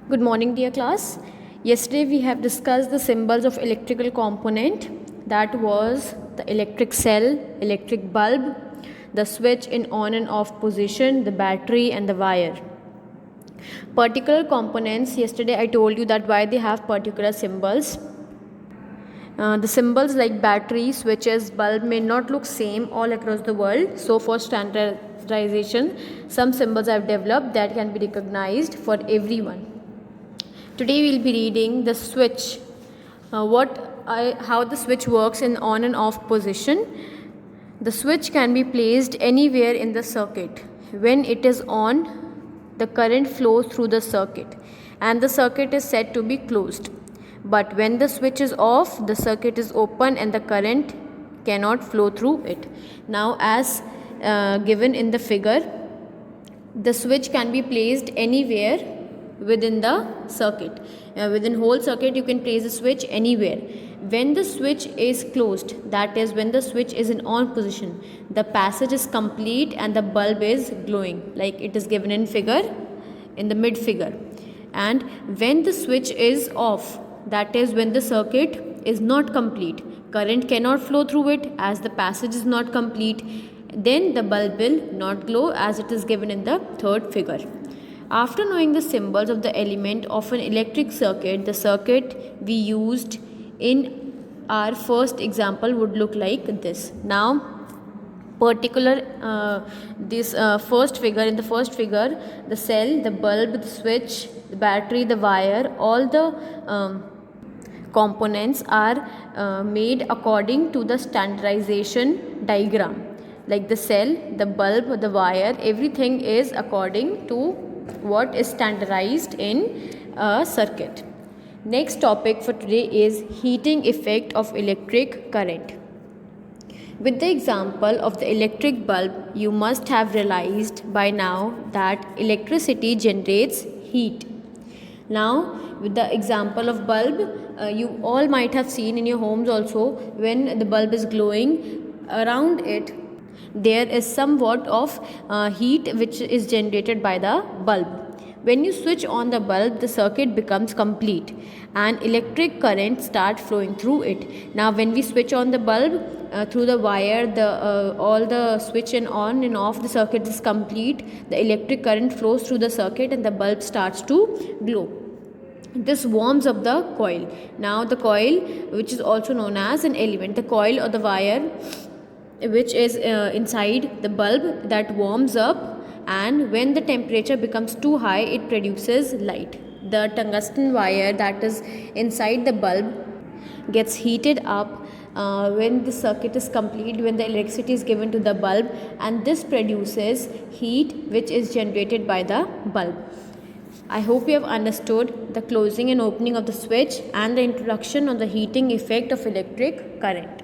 Good morning, dear class. Yesterday we have discussed the symbols of electrical component, that was the electric cell, electric bulb, the switch in on and off position, the battery and the wire. Particular components, yesterday I told you that why they have particular symbols. The symbols like battery, switches, bulb may not look same all across the world. So for standardization, some symbols I have developed that can be recognized for everyone. Today we will be reading the switch, how the switch works in on and off position. The switch can be placed anywhere in the circuit. When it is on, the current flows through the circuit and the circuit is said to be closed. But when the switch is off, the circuit is open and the current cannot flow through it. Now, as given in the figure, the switch can be placed anywhere within the circuit. Within whole circuit you can place a switch anywhere. When the switch is closed, that is when the switch is in on position, the passage is complete and the bulb is glowing like it is given in figure, in the mid figure. And when the switch is off, that is when the circuit is not complete, current cannot flow through it as the passage is not complete, then the bulb will not glow as it is given in the third figure. After knowing the symbols of the element of an electric circuit, the circuit we used in our first example would look like this. Now, first figure, in the first figure, the cell, the bulb, the switch, the battery, the wire, all the components are made according to the standardization diagram. Like the cell, the bulb, the wire, everything is according to what is standardized in a circuit. Next topic for today is heating effect of electric current. With the example of the electric bulb, you must have realized by now that electricity generates heat. Now, with the example of bulb, you all might have seen in your homes also, when the bulb is glowing, around it there is somewhat of heat which is generated by the bulb. When you switch on the bulb, the circuit becomes complete and electric current starts flowing through it. Now when we switch on the bulb, through the wire, all the switch and on and off, the circuit is complete, the electric current flows through the circuit and the bulb starts to glow. This warms up the coil. Now the coil, which is also known as an element, the coil or the wire which is inside the bulb, that warms up, and when the temperature becomes too high, it produces light. The tungsten wire that is inside the bulb gets heated up when the circuit is complete, when the electricity is given to the bulb, and this produces heat which is generated by the bulb. I hope you have understood the closing and opening of the switch and the introduction on the heating effect of electric current.